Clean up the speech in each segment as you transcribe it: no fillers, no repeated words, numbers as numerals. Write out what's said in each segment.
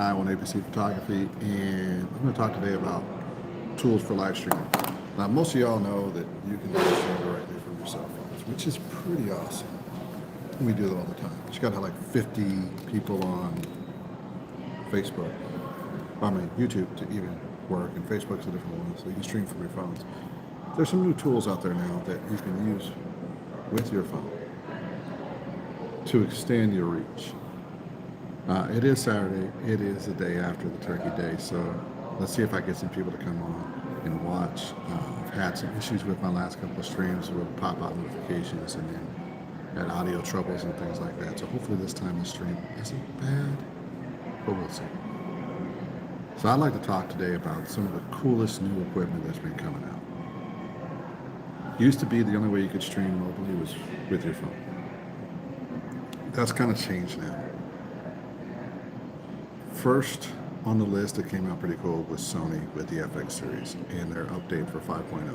I own a.p.c. Photography, and I'm going to talk today about tools for live streaming. Now, most of y'all know that you can live stream directly from your cell phones, which is pretty awesome. We do it all the time. But you got to have like 50 people on Facebook, YouTube to even work, and Facebook's a different one, so you can stream from your phones. There's some new tools out there now that you can use with your phone to extend your reach. It is Saturday. It is the day after the Turkey Day, so let's see if I get some people to come on and watch. I've had some issues with my last couple of streams with pop-out notifications and then had audio troubles and things like that. So hopefully this time the stream isn't bad, but we'll see. So I'd like to talk today about some of the coolest new equipment that's been coming out. Used to be the only way you could stream mobily was with your phone. That's kind of changed now. First on the list that came out pretty cool was Sony with the FX series and their update for 5.0,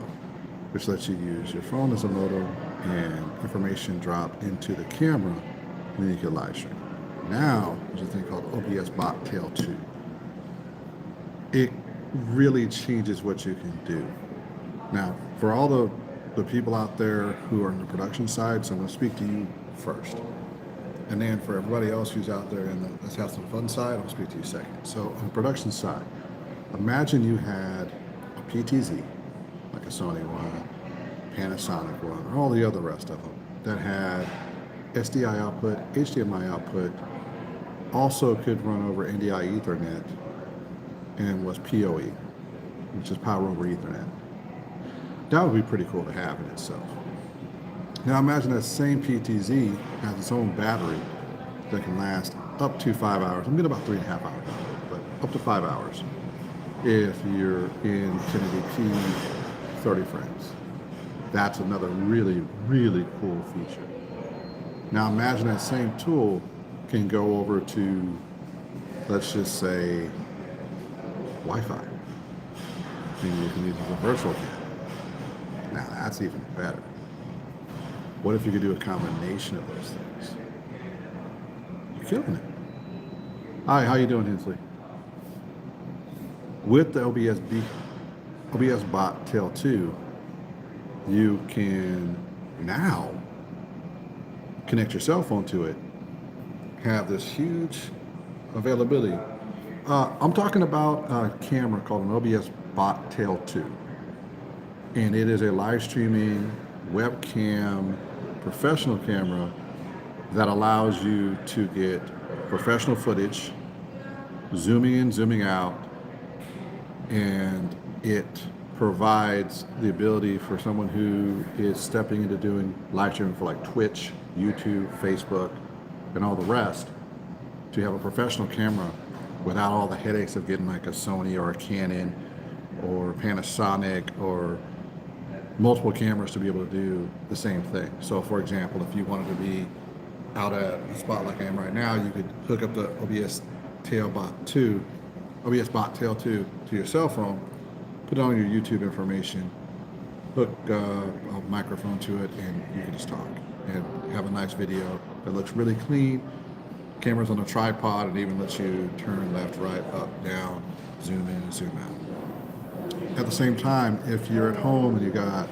which lets you use your phone as a modem and information drop into the camera, and then you can live stream. Now there's a thing called OBS Bot Tail 2. It really changes what you can do. Now, for all the people out there who are on the production side, so I'm going to speak to you first. And then for everybody else who's out there in the let's have some fun side, I'll speak to you second. So on the production side, imagine you had a PTZ, like a Sony one, Panasonic one, or all the other rest of them, that had SDI output, HDMI output, also could run over NDI Ethernet, and was PoE, which is power over Ethernet. That would be pretty cool to have in itself. Now imagine that same PTZ has its own battery that can last up to 5 hours. I'm getting about 3.5 hours, but up to 5 hours if you're in 1080p 30 frames. That's another really, really cool feature. Now imagine that same tool can go over to, let's just say, Wi-Fi. And you can use it as a virtual camera. Now that's even better. What if you could do a combination of those things? You're killing it. Hi, how you doing, Hensley? With the OBS Bot Tail 2, you can now connect your cell phone to it, have this huge availability. I'm talking about a camera called an OBS Bot Tail 2. And it is a live streaming webcam professional camera that allows you to get professional footage, zooming in, zooming out, and it provides the ability for someone who is stepping into doing live streaming for like Twitch, YouTube, Facebook, and all the rest, to have a professional camera without all the headaches of getting like a Sony or a Canon or Panasonic or multiple cameras to be able to do the same thing. So for example, if you wanted to be out at a spot like I am right now, you could hook up the OBS Bot Tail 2 to your cell phone, put on your YouTube information, hook a microphone to it, and you can just talk and have a nice video that looks really clean. Camera's on a tripod and even lets you turn left, right, up, down, zoom in and zoom out. At the same time, if you're at home and you got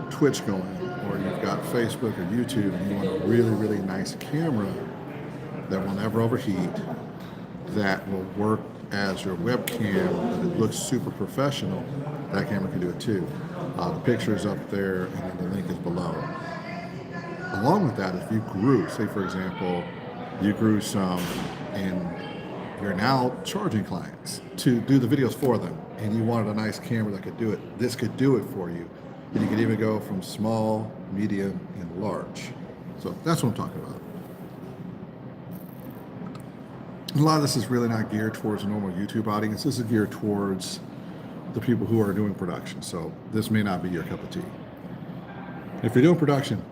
Twitch going, or you've got Facebook or YouTube, and you want a really, really nice camera that will never overheat, that will work as your webcam, and it looks super professional, that camera can do it too. The picture is up there, and then the link is below. Along with that, if you grew, say for example, you grew some and you're now charging clients to do the videos for them, and you wanted a nice camera that could do it, this could do it for you. And you could even go from small, medium, and large. So that's what I'm talking about. A lot of this is really not geared towards a normal YouTube audience. This is geared towards the people who are doing production. So this may not be your cup of tea. If you're doing production,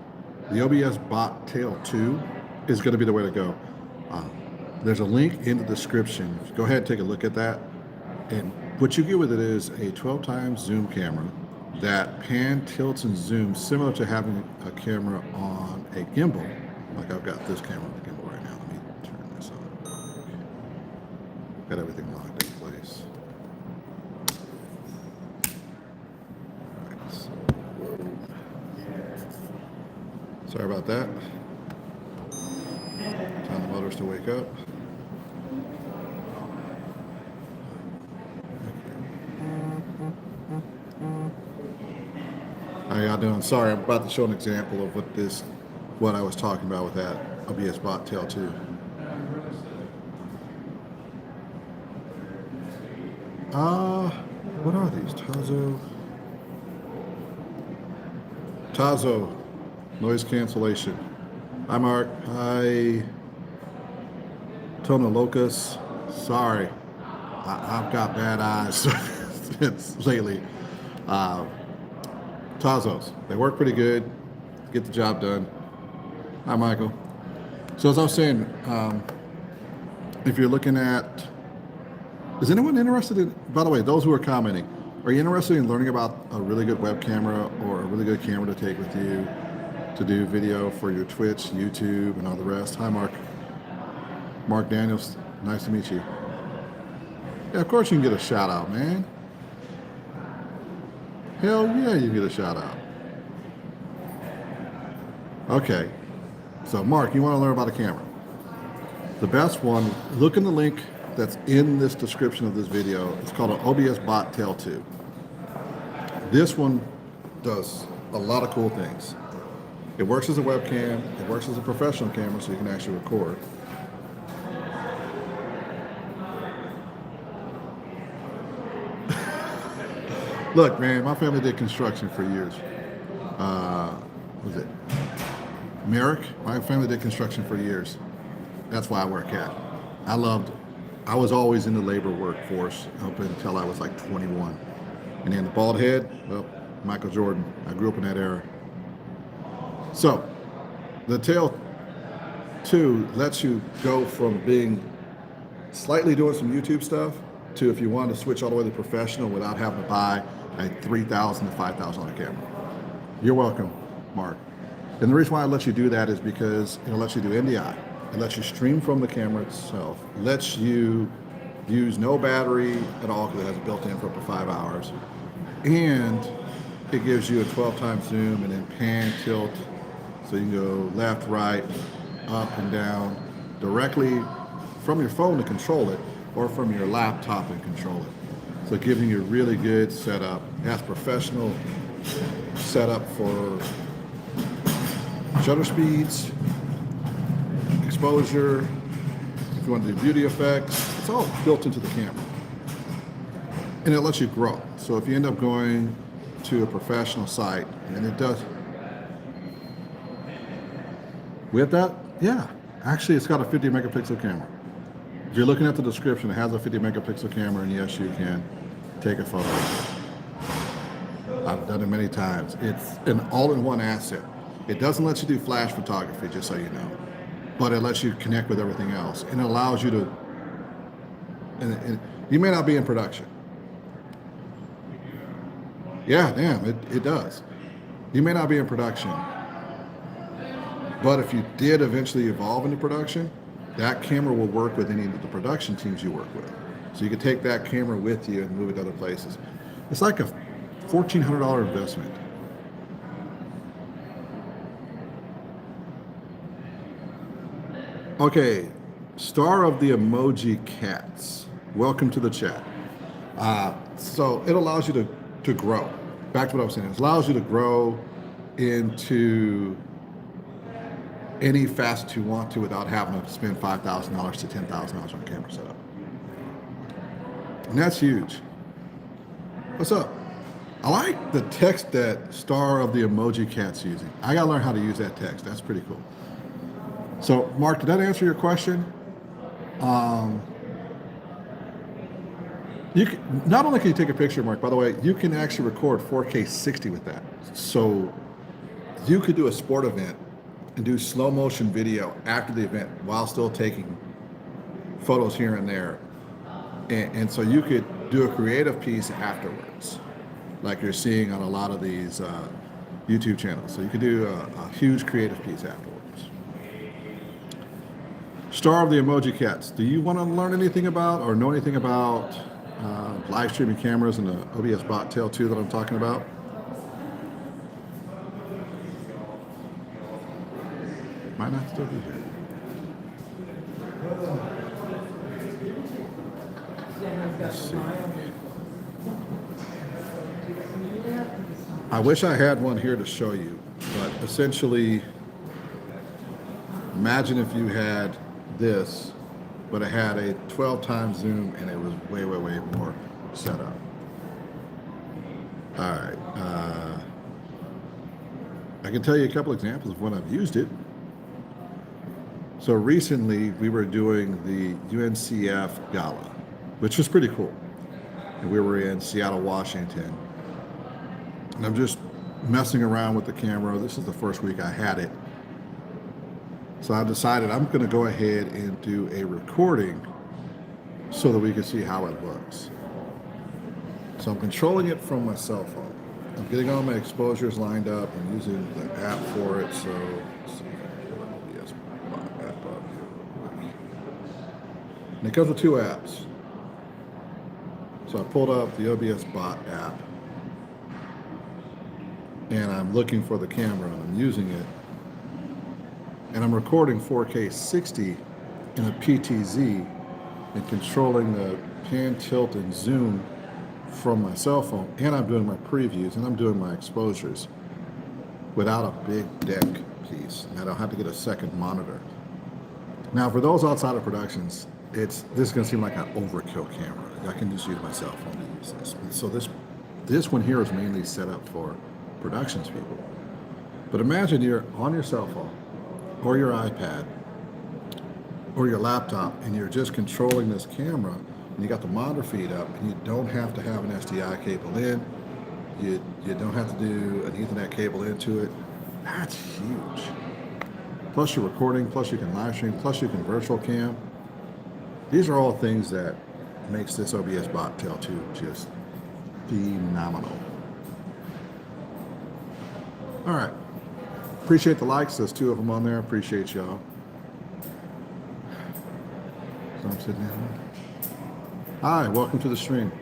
the OBS Bot Tail 2 is going to be the way to go. There's a link in the description. Go ahead and take a look at that. And what you get with it is a 12 times zoom camera that pan, tilts, and zooms, similar to having a camera on a gimbal. Like I've got this camera on the gimbal right now. Let me turn this on. Got everything locked in place. All right, so, sorry about that. Time the motors to wake up. How y'all doing? Sorry, I'm about to show an example of what I was talking about with that OBS bot tail 2. What are these? Tazo, noise cancellation. Hi Mark. Hi Tona Locus. Sorry, I've got bad eyes lately. Tazos, they work pretty good. Get the job done. Hi Michael. So as I was saying, if you're looking at, is anyone interested in, by the way, those who are commenting, are you interested in learning about a really good web camera or a really good camera to take with you to do video for your Twitch, YouTube, and all the rest? Hi, Mark. Mark Daniels, nice to meet you. Yeah, of course you can get a shout out, man. Hell yeah, you get a shout out. Okay, so Mark, you want to learn about a camera. The best one, look in the link that's in this description of this video. It's called an OBS Bot Tail 2. This one does a lot of cool things. It works as a webcam, it works as a professional camera so you can actually record. Look, man, my family did construction for years. What was it? Merrick? My family did construction for years. That's why I work at. I was always in the labor workforce up until I was like 21. And then the bald head, well, Michael Jordan. I grew up in that era. So, the Tail 2 lets you go from being slightly doing some YouTube stuff to if you wanted to switch all the way to professional without having to buy a $3,000 to $5,000 camera. You're welcome, Mark. And the reason why I let you do that is because it lets you do NDI. It lets you stream from the camera itself. It lets you use no battery at all because it has it built in for up to 5 hours. And it gives you a 12 times zoom and then pan, tilt, so you can go left, right, up and down directly from your phone to control it or from your laptop and control it. So giving you a really good setup. It has professional setup for shutter speeds, exposure, if you want to do beauty effects, it's all built into the camera. And it lets you grow. So if you end up going to a professional site, and it does, with that, yeah, actually it's got a 50 megapixel camera. If you're looking at the description, it has a 50 megapixel camera, and yes, you can take a photo. I've done it many times. It's an all-in-one asset. It doesn't let you do flash photography, just so you know, but it lets you connect with everything else, and it allows you to, and you may not be in production. Yeah, damn, it does. You may not be in production, but if you did eventually evolve into production, that camera will work with any of the production teams you work with. So you can take that camera with you and move it to other places. It's like a $1,400 investment. Okay, star of the emoji cats. Welcome to the chat. So it allows you to grow. Back to what I was saying. It allows you to grow into any facet you want to without having to spend $5,000 to $10,000 on a camera setup. And that's huge. What's up? I like the text that star of the emoji cat's using. I gotta learn how to use that text. That's pretty cool. So, Mark, did that answer your question? You can, not only can you take a picture, Mark, by the way, you can actually record 4K 60 with that. So you could do a sport event and do slow motion video after the event while still taking photos here and there. And so you could do a creative piece afterwards, like you're seeing on a lot of these YouTube channels. So you could do a huge creative piece afterwards. Star of the Emoji Cats. Do you want to learn anything about or know anything about live streaming cameras and the OBS Bot Tail 2 that I'm talking about? Might not still be here. Let's see. I wish I had one here to show you, but essentially, imagine if you had this, but it had a 12 times zoom and it was way, way, way more set up. All right. I can tell you a couple examples of when I've used it. So recently we were doing the UNCF Gala, which was pretty cool. And we were in Seattle, Washington. And I'm just messing around with the camera. This is the first week I had it. So I decided I'm going to go ahead and do a recording so that we can see how it looks. So I'm controlling it from my cell phone. I'm getting all my exposures lined up. I'm using the app for it. So let's see if I can pull the OBS app up here. And it comes with two apps. So I pulled up the OBS Bot app. And I'm looking for the camera and I'm using it. And I'm recording 4K 60 in a PTZ and controlling the pan, tilt, and zoom from my cell phone. And I'm doing my previews and I'm doing my exposures without a big deck piece. And I don't have to get a second monitor. Now, for those outside of productions, this is going to seem like an overkill camera. I can just use my cell phone to use this. So this one here is mainly set up for productions people. But imagine you're on your cell phone or your iPad or your laptop and you're just controlling this camera and you got the monitor feed up and you don't have to have an SDI cable in. You don't have to do an Ethernet cable into it. That's huge. Plus you're recording, plus you can live stream, plus you can virtual cam. These are all things that makes this OBS Bot Tail 2 just phenomenal. All right. Appreciate the likes. There's 2 of them on there. Appreciate y'all. So I'm sitting down. Hi, welcome to the stream.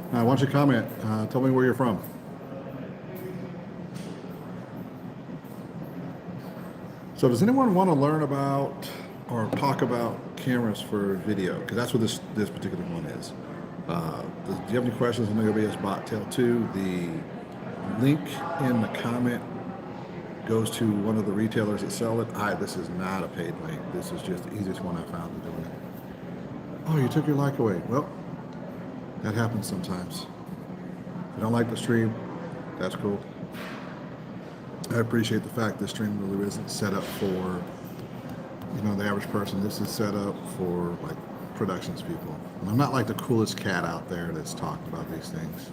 Why don't you comment? Tell me where you're from. So does anyone want to learn about or talk about cameras for video? Because that's what this particular one is. Do you have any questions on the OBS Bot Tail 2? The link in the comment goes to one of the retailers that sell it. This is not a paid link. This is just the easiest one I found to do it. Oh, you took your like away. Well, that happens sometimes. If you don't like the stream, that's cool. I appreciate the fact this stream really isn't set up for, the average person. This is set up for like productions people. And I'm not like the coolest cat out there that's talked about these things.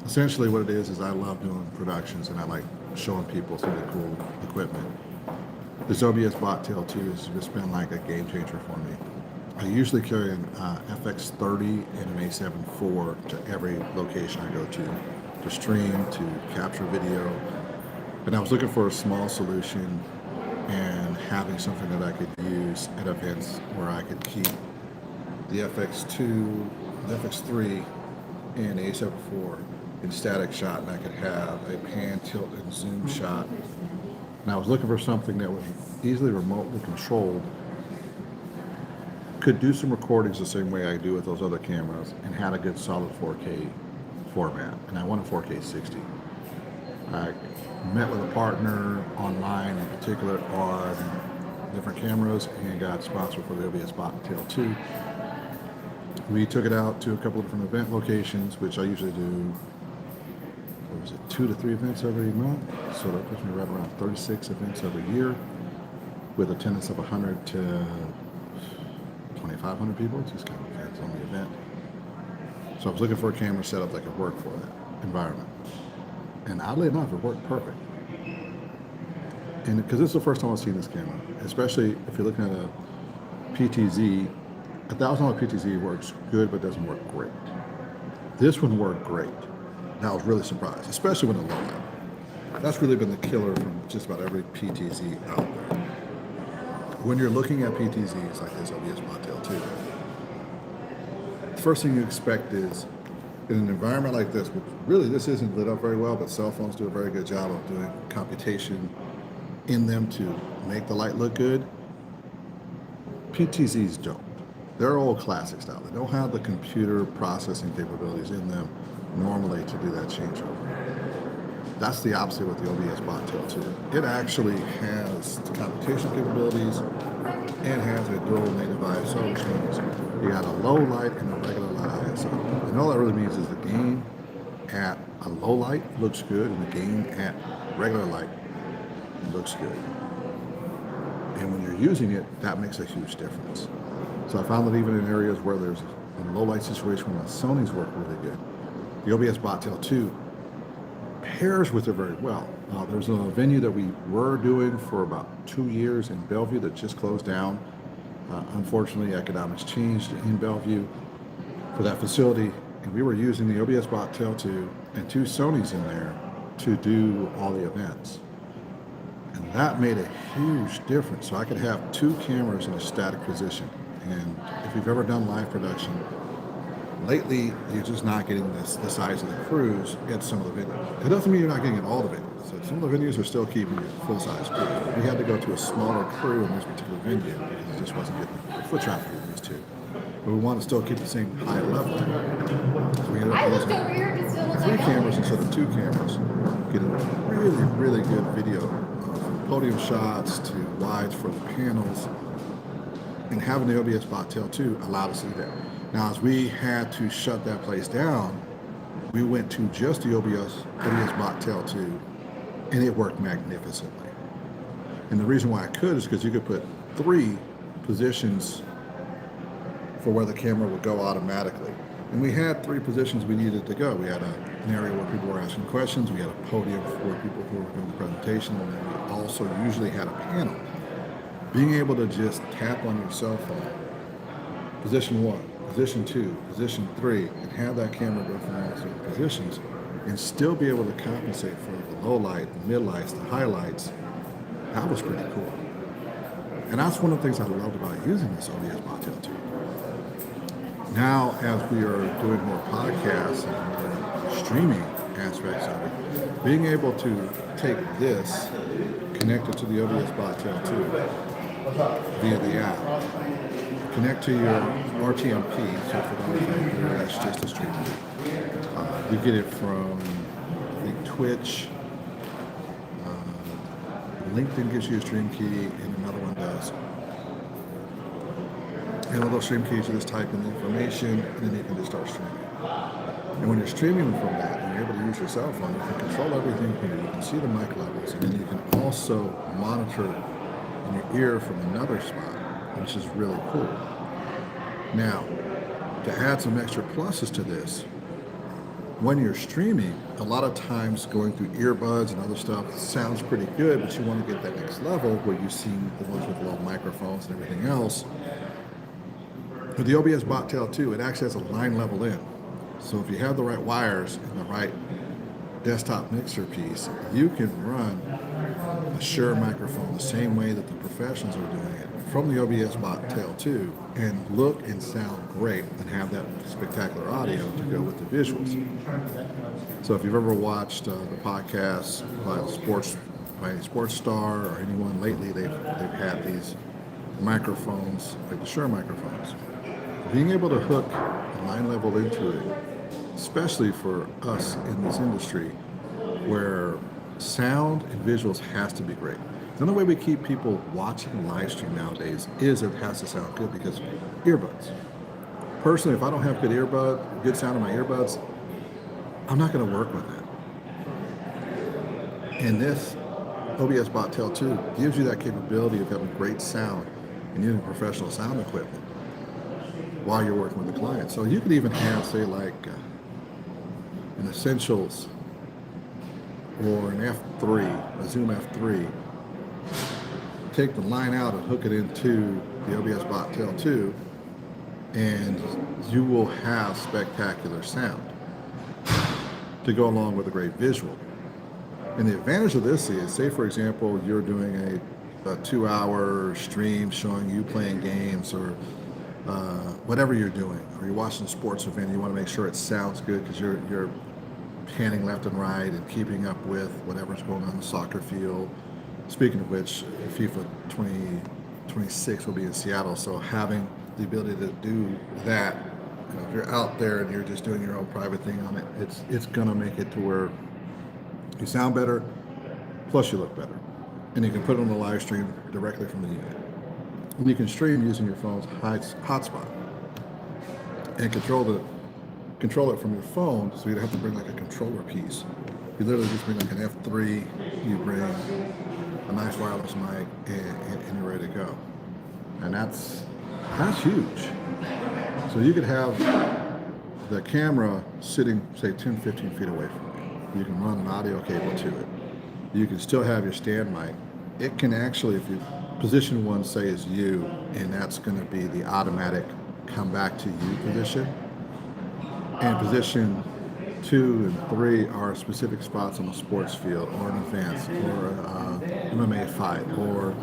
Essentially what it is I love doing productions and I like showing people some of the cool equipment. This OBS Bot Tail 2 has just been like a game changer for me. I usually carry an FX30 and an A7 IV to every location I go to stream, to capture video. And I was looking for a small solution and having something that I could use at events where I could keep the FX2, the FX3, and the A7 IV in static shot, and I could have a pan, tilt, and zoom shot. And I was looking for something that was easily remotely controlled, could do some recordings the same way I do with those other cameras, and had a good solid 4K format. And I wanted 4K 60. I met with a partner online, in particular on different cameras, and got sponsored for the OBS Bot Tail 2. We took it out to a couple of different event locations, which I usually do, 2 to 3 events every month. So that puts me right around 36 events every year with attendance of 100 to 2,500 people. It just kind of depends on the event. So I was looking for a camera setup that could work for that environment. And oddly enough, it worked perfect. And because this is the first time I've seen this camera, especially if you're looking at a PTZ, a $1,000 PTZ works good, but doesn't work great. This one worked great. And I was really surprised, especially when it low light. That's really been the killer from just about every PTZ out there. When you're looking at PTZs like this OBS Motel 2, the first thing you expect is in an environment like this, which really this isn't lit up very well, but cell phones do a very good job of doing computation in them to make the light look good. PTZs don't. They're old classic style. They don't have the computer processing capabilities in them normally to do that changeover. That's the opposite with the OBS Motel 2. It actually has computation capabilities and has a dual native ISO, which means you got a low light and a regular light ISO. And all that really means is the gain at a low light looks good and the gain at regular light looks good. And when you're using it, that makes a huge difference. So I found that even in areas where there's a low light situation where my Sony's work really good, the OBS Motel 2 pairs with it very well. There's a venue that we were doing for about 2 years in Bellevue that just closed down. Unfortunately, economics changed in Bellevue for that facility, and we were using the OBS Motel 2 and 2 Sonys in there to do all the events. And that made a huge difference. So I could have 2 cameras in a static position. And if you've ever done live production, lately you're just not getting the size of the crews at some of the venues. It doesn't mean you're not getting at all the venues. So some of the venues are still keeping full-size crews. We had to go to a smaller crew in this particular venue because it just wasn't getting the foot traffic in these 2. But we want to still keep the same high level. So we ended up using 3 cameras instead of 2 cameras, getting really, really good video from podium shots to wides for the panels. And having the OBS Motel 2 allowed us to do that. Now, as we had to shut that place down, we went to just the OBS Motel 2, and it worked magnificently. And the reason why I could is because you could put 3 positions for where the camera would go automatically. And we had 3 positions we needed to go. We had an area where people were asking questions, we had a podium for people who were doing the presentation, and then we also usually had a panel. Being able to just tap on your cell phone, position 1, position 2, position 3, and have that camera go from all 3 positions and still be able to compensate for the low light, the mid lights, the highlights, that was pretty cool. And that's one of the things I loved about using this OBS Motel 2. Now, as we are doing more podcasts and more streaming aspects of it, being able to take this, connect it to the OBS Motel 2 via the app, connect to your RTMP, so photography, that's just a stream. You get it from the Twitch, LinkedIn gives you a stream key, and another one does. And with those stream keys, you just type in the information, and then you can just start streaming. And when you're streaming from that, and you're able to use your cell phone, you can control everything here. You can see the mic levels, and then you can also monitor in your ear from another spot, which is really cool. Now, to add some extra pluses to this, when you're streaming, a lot of times going through earbuds and other stuff sounds pretty good, but you want to get that next level where you see the ones with low microphones and everything else. With the OBS Motel 2, it actually has a line level in. So if you have the right wires and the right desktop mixer piece, you can run a Shure microphone the same way that the professionals are doing it from the OBS Motel 2 and look and sound great and have that spectacular audio to go with the visuals. So if you've ever watched the podcasts by a sports star or anyone lately, they've had these microphones, like the Shure microphones. Being able to hook a line level into it, especially for us in this industry where sound and visuals has to be great. The only way we keep people watching live stream nowadays is it has to sound good because earbuds. Personally, if I don't have good sound in my earbuds, I'm not going to work with that. And this OBS Motel 2 gives you that capability of having great sound and using professional sound equipment while you're working with the client. So you could even have, say, like an Essentials or an F3, a Zoom F3, take the line out and hook it into the OBS Motel 2, and you will have spectacular sound to go along with a great visual. And the advantage of this is, say for example, you're doing a 2-hour stream showing you playing games or whatever you're doing, or you're watching a sports event, you want to make sure it sounds good because you're panning left and right and keeping up with whatever's going on the soccer field. Speaking of which, FIFA 2026 will be in Seattle, so having the ability to do that, if you're out there and you're just doing your own private thing on it, it's gonna make it to where you sound better, plus you look better, and you can put it on the live stream directly from the unit. And you can stream using your phone's hotspot and control it from your phone, so you don't have to bring like a controller piece. You literally just bring like an F3, you bring a nice wireless mic, and you're ready to go. And that's huge. So you could have the camera sitting, say, 10, 15 feet away from you. You can run an audio cable to it. You can still have your stand mic. It can actually, if you position one, say, is you, and that's going to be the automatic come back to you position. And position 2 and 3 are specific spots on a sports field or an event or MMA fight, or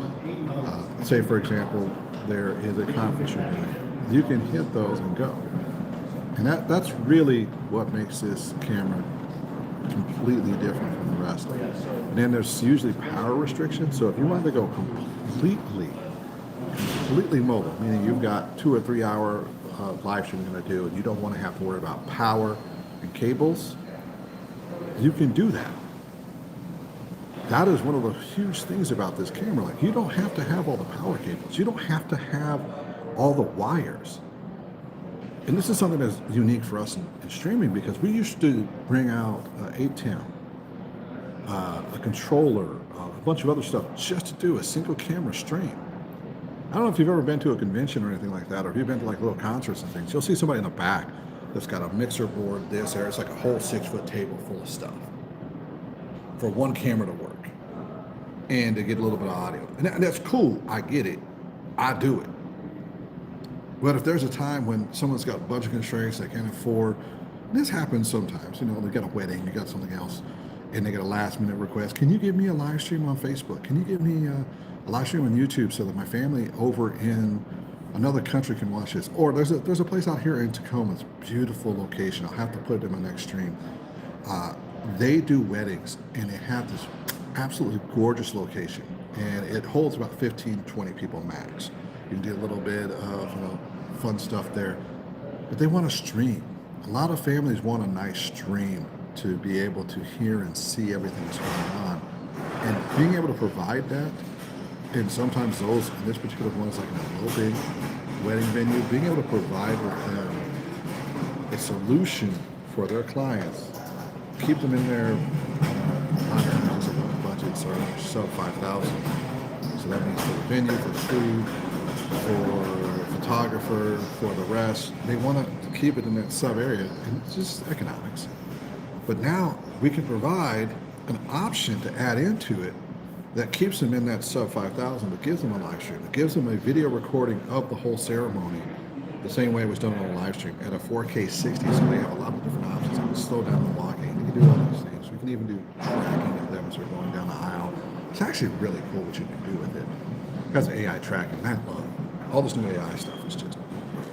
say, for example, there is a conference you're doing. You can hit those and go. And that's really what makes this camera completely different from the rest. And then there's usually power restrictions. So if you wanted to go completely mobile, meaning you've got 2 or 3 hour live stream you're going to do, and you don't want to have to worry about power and cables, you can do that. That is one of the huge things about this camera. Like, you don't have to have all the power cables. You don't have to have all the wires. And this is something that's unique for us in streaming, because we used to bring out 810, a controller, a bunch of other stuff just to do a single camera stream. I don't know if you've ever been to a convention or anything like that, or if you've been to like little concerts and things. You'll see somebody in the back that's got a mixer board, this, there. It's like a whole 6-foot table full of stuff for one camera to work and to get a little bit of audio. And that's cool. I get it. I do it. But if there's a time when someone's got budget constraints, they can't afford, this happens sometimes, they got a wedding, you got something else, and they get a last minute request. Can you give me a live stream on Facebook? Can you give me a live stream on YouTube so that my family over in another country can watch this? Or there's a place out here in Tacoma, it's a beautiful location. I'll have to put it in my next stream. They do weddings, and they have this absolutely gorgeous location, and it holds about 15, 20 people max. You can do a little bit of fun stuff there, but they want to stream. A lot of families want a nice stream to be able to hear and see everything that's going on, and being able to provide that. And sometimes those, in this particular one, is like a little big wedding venue, being able to provide with them a solution for their clients, keep them in their budgets or sub 5,000. So that means for the venue, for the food, for photographer, for the rest. They want to keep it in that sub area, and it's just economics. But now we can provide an option to add into it that keeps them in that sub 5,000, but gives them a live stream. It gives them a video recording of the whole ceremony, the same way it was done on a live stream at a 4K 60. So they have a lot of different options. They can slow down the walking. They can do all these things. We can even do tracking of them as they're going down the aisle. It's actually really cool what you can do with it. Because of AI tracking, I love it. All this new AI stuff is just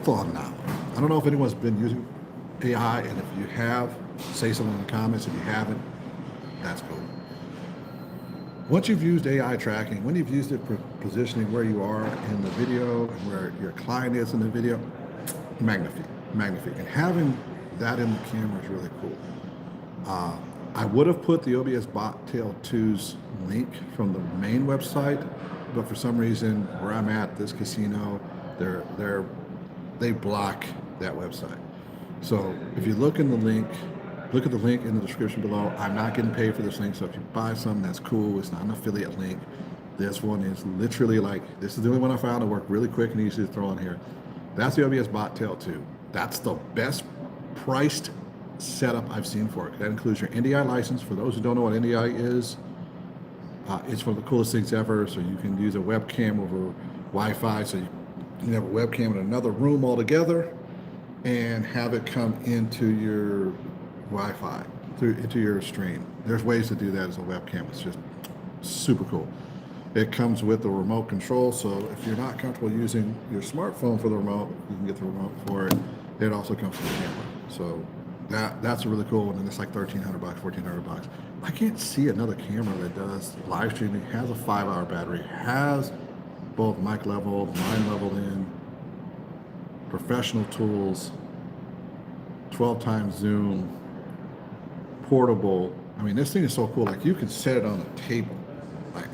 phenomenal. I don't know if anyone's been using AI, and if you have, say something in the comments. If you haven't, that's cool. Once you've used AI tracking, when you've used it for positioning where you are in the video and where your client is in the video, magnifique. And having that in the camera is really cool. I would have put the OBS Bobtail 2's link from the main website, but for some reason, where I'm at, this casino, they block that website. So if you look in the link, look at the link in the description below. I'm not getting paid for this link, so if you buy something, that's cool. It's not an affiliate link. This one is literally like, this is the only one I found to work really quick and easy to throw on here. That's the OBS Bobtail 2. That's the best priced setup I've seen for it. That includes your NDI license. For those who don't know what NDI is, it's one of the coolest things ever. So you can use a webcam over Wi-Fi. So you can have a webcam in another room altogether and have it come into your Wi-Fi, into your stream. There's ways to do that as a webcam. It's just super cool. It comes with a remote control, so if you're not comfortable using your smartphone for the remote, you can get the remote for it. It also comes with a camera. So that's a really cool one, and it's like 1,300 bucks, 1,400 bucks. I can't see another camera that does live streaming, has a 5-hour battery, has both mic leveled, line leveled in, professional tools, 12 times zoom, portable. I mean, this thing is so cool. Like, you can set it on a table. Like,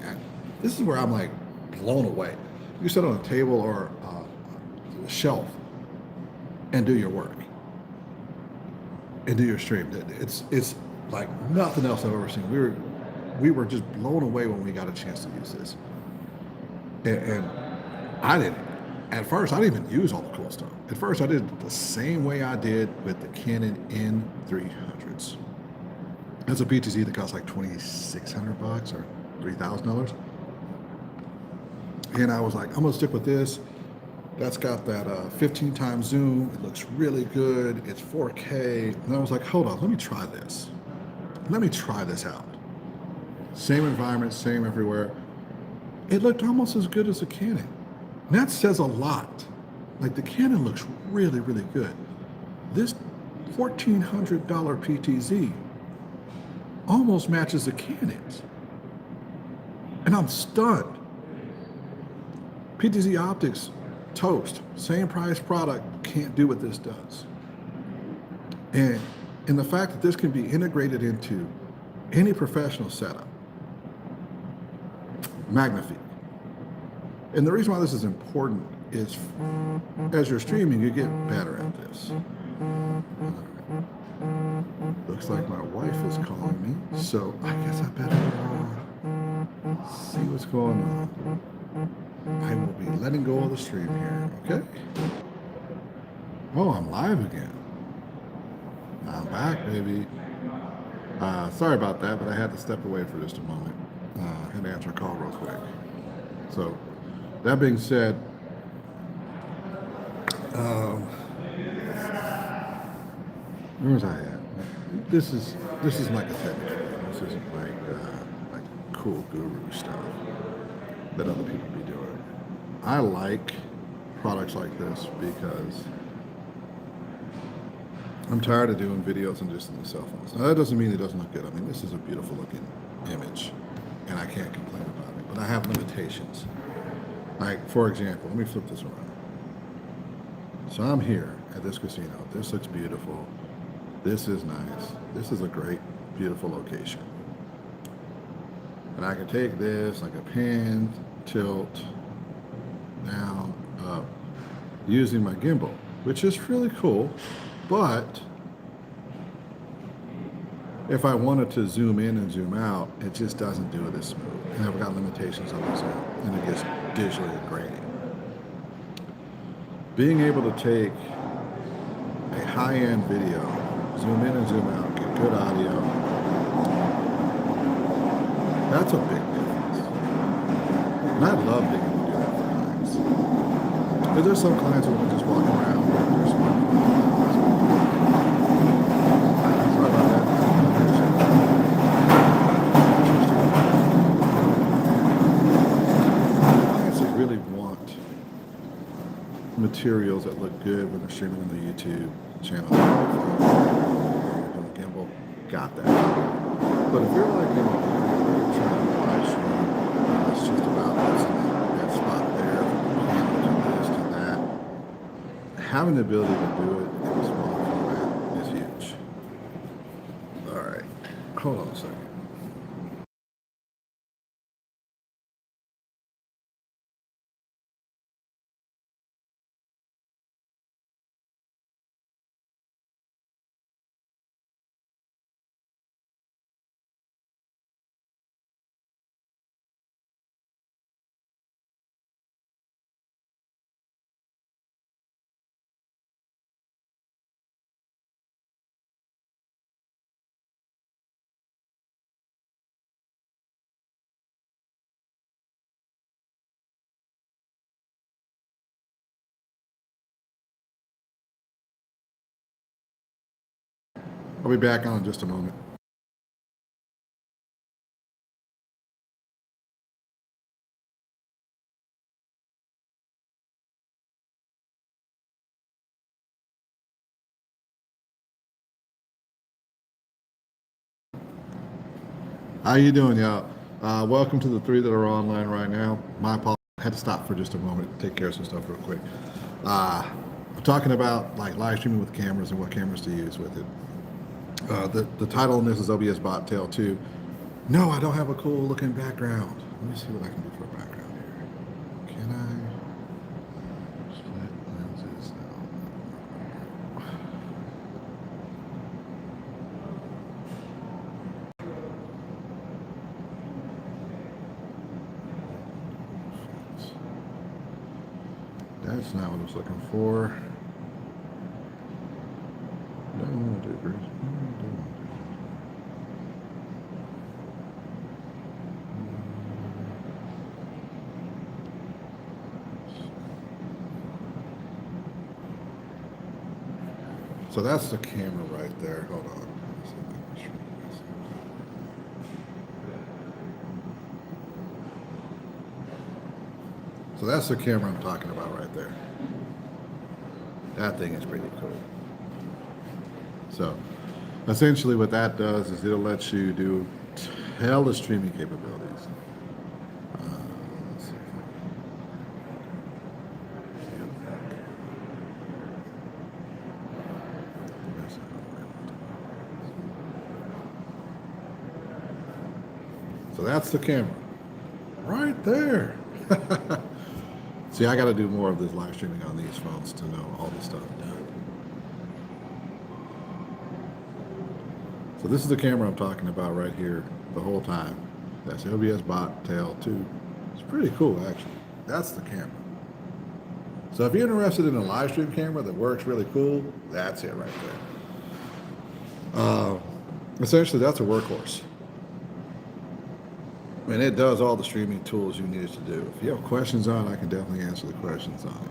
this is where I'm like blown away. You set it on a table or a shelf and do your work and do your stream. It's like nothing else I've ever seen. We were just blown away when we got a chance to use this. And I didn't. At first, I didn't even use all the cool stuff. At first, I did it the same way I did with the Canon N300s. That's a PTZ that costs like 2,600 bucks or $3,000. And I was like, I'm gonna stick with this. That's got that 15 times zoom. It looks really good. It's 4K. And I was like, hold on, let me try this. Let me try this out. Same environment, same everywhere. It looked almost as good as the Canon. And that says a lot. Like, the Canon looks really, really good. This $1,400 PTZ almost matches the Canon's. And I'm stunned. PTZ Optics, toast, same price product, can't do what this does. And the fact that this can be integrated into any professional setup, magnifique. And the reason why this is important is as you're streaming, you get better at this. Looks like my wife is calling me, so I guess I better see what's going on. I will be letting go of the stream here, okay? Oh, I'm live again. I'm back, baby. Sorry about that, but I had to step away for just a moment. I had to answer a call real quick. So, that being said, where was I at? This is like a technical thing. This isn't like cool guru stuff that other people be doing. I like products like this because I'm tired of doing videos and just in the cell phones. Now, that doesn't mean it doesn't look good. I mean, this is a beautiful looking image, and I can't complain about it. But I have limitations. Like, for example, let me flip this around. So I'm here at this casino. This looks beautiful. This is nice. This is a great, beautiful location. And I can take this, like a pan, tilt, down, up, using my gimbal, which is really cool. But if I wanted to zoom in and zoom out, it just doesn't do it as smooth. And I've got limitations on the zoom, and it gets digitally grainy. Being able to take a high-end video, zoom in and zoom out, get good audio, that's a big difference. And I love being able to do that for clients. Because there's some clients who want to just walk around with their smartphone. Sorry about that. Clients that really want materials that look good when they're streaming on the YouTube channel. Doing gimbal, got that. But if you're like, you're trying to live stream, it's just about this and that spot there, panel to this to that. Having the ability to do it in a small format is huge. All right, hold on a second. I'll be back on in just a moment. How you doing, y'all? Welcome to the three that are online right now. My apologies. I had to stop for just a moment to take care of some stuff real quick. I'm talking about like live streaming with cameras and what cameras to use with it. The title on this is OBS Bot Tail 2. No, I don't have a cool looking background. Let me see what I can do for a background here. Can I split lenses now? That's not what I was looking for. Don't want to do Bruce. So that's the camera right there. Hold on. So that's the camera I'm talking about right there. That thing is pretty cool. So essentially what that does is it'll let you do tele-streaming capabilities. Let's see if So that's the camera right there. See, I got to do more of this live streaming on these phones to know all this stuff. So this is the camera I'm talking about right here the whole time. That's OBS Bot Tail 2. It's pretty cool, actually. That's the camera. So if you're interested in a live stream camera that works really cool, that's it right there. Essentially, that's a workhorse. And it does all the streaming tools you need it to do. If you have questions on it, I can definitely answer the questions on it.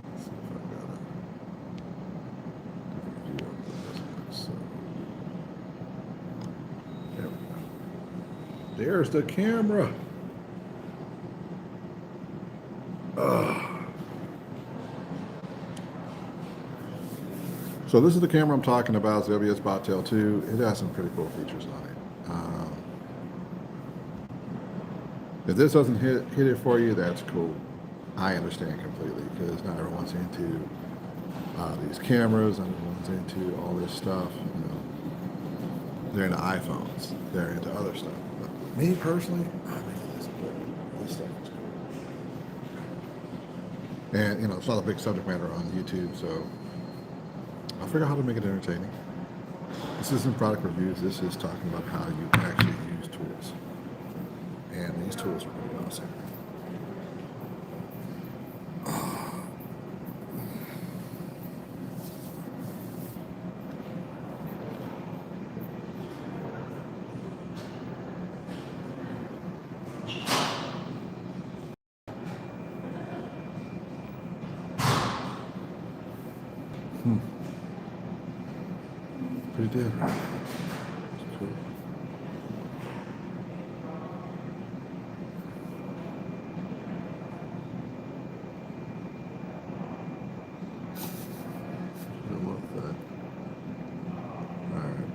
Let's see if I got a different view of this. So, there we go. There's the camera. So this is the camera I'm talking about. It's the OBS Bot Tail 2. It has some pretty cool features on it. If this doesn't hit it for you, that's cool. I understand completely because not everyone's into these cameras, not everyone's into all this stuff. You know, they're into iPhones, they're into other stuff. But me personally, I think this stuff is cool. And you know, it's not a big subject matter on YouTube, so I'll figure out how to make it entertaining. This isn't product reviews. This is talking about how you actually use tools. And these tools are pretty awesome. Pretty good, right? It's cool. I love that. All right.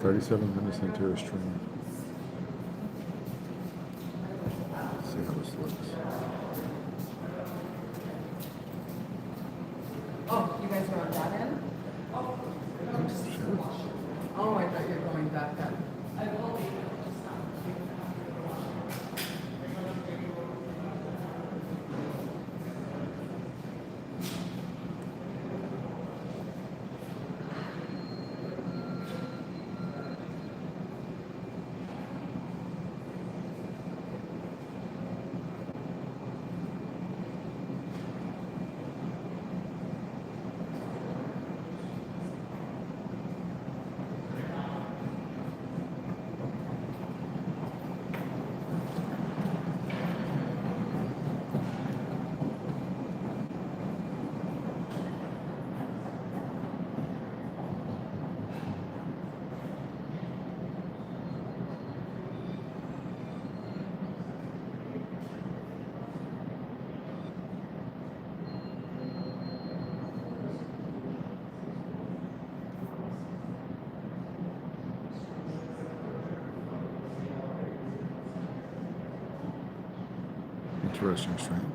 37 minutes into a stream. Let's see how this looks. Oh, you guys are on that end? Oh, I thought you were going back up. Interesting stream.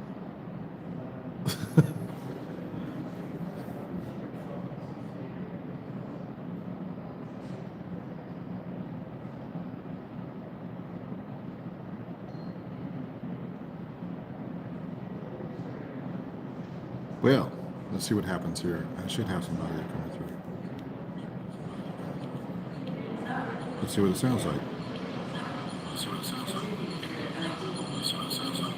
Well, let's see what happens here. I should have some audio coming through. Let's see what it sounds like. Let's see what it sounds like. Let's see what it sounds like.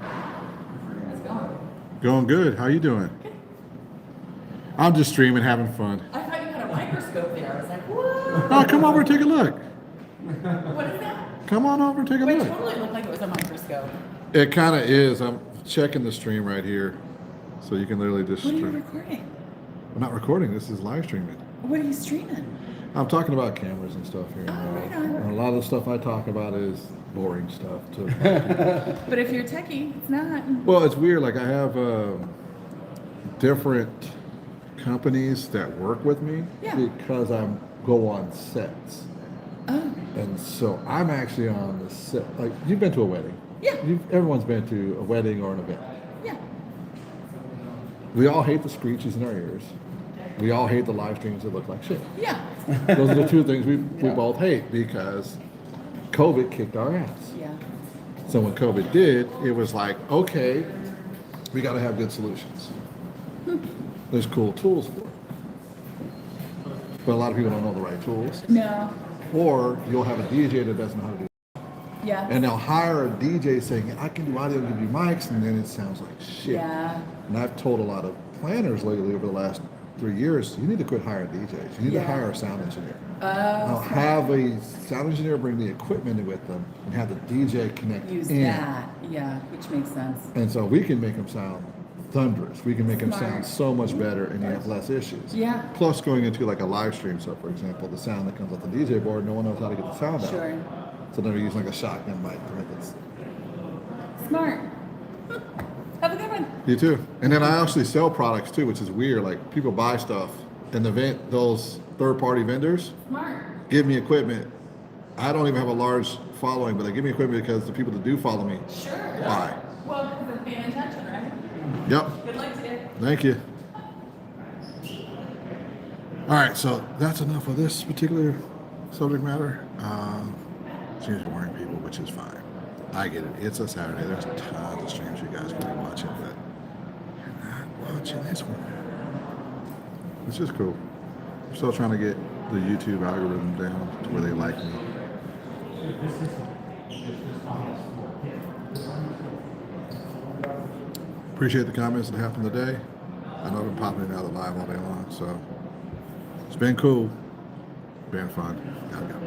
How's it going? Going good. How you doing? I'm just streaming, having fun. I thought you had a microscope there. I was like, whoa. Oh, come over and take a look. What is that? Come on over and take a It look. totally looked like it was a microscope. It kind of is. I'm checking the stream right here. So you can literally just What are you stream. recording? I'm not recording. This is live streaming. What are you streaming? I'm talking about cameras and stuff here. Oh, right on. And a lot of the stuff I talk about is boring stuff too. But if you're techie, it's not. Well, it's weird. Like I have different companies that work with me Yeah. because I'm go on sets, Oh, and so I'm actually on the set. Like you've been to a wedding. yeah, Everyone's been to a wedding or an event. yeah. We all hate the screeches in our ears. We all hate the live streams that look like shit. Yeah. Those are the two things we both hate because COVID kicked our ass. Yeah. So when COVID did, it was like, okay, we got to have good solutions. There's cool tools for it. But a lot of people don't know the right tools. No. Or you'll have a DJ that doesn't know how to do it. Yeah. And they'll hire a DJ saying, I can do audio, give you mics, and then it sounds like shit. Yeah. And I've told a lot of planners lately over the last 3 years, you need to quit hiring DJs. You need to Yeah. hire a sound engineer. Oh. Have a sound engineer bring the equipment with them and have the DJ connect Use in. that. Yeah, which makes sense. And so we can make them sound thunderous. We can make them Smart. sound so much better and you have less issues. Yeah. Plus going into like a live stream, so for example, the sound that comes off the DJ board, no one knows how to get the sound out. Sure. So they're using like a shotgun mic. Smart. Have a good one. You too. And then I actually sell products too, which is weird. Like people buy stuff and those third-party vendors Smart. give me equipment. I don't even have a large following, but they give me equipment because the people that do follow me Sure. buy. Well, because of paying attention, right? Yep. Good luck today. Thank you. All right, so that's enough of this particular subject matter. Seems boring people, which is fine. I get it. It's a Saturday. There's tons of streams you guys can be watching, but you're not watching this one. It's just cool. I'm still trying to get the YouTube algorithm down to where they like me. Appreciate the comments that happened today. I know I've been popping in and out of the live all day long, so it's been cool, been fun. Gotta go.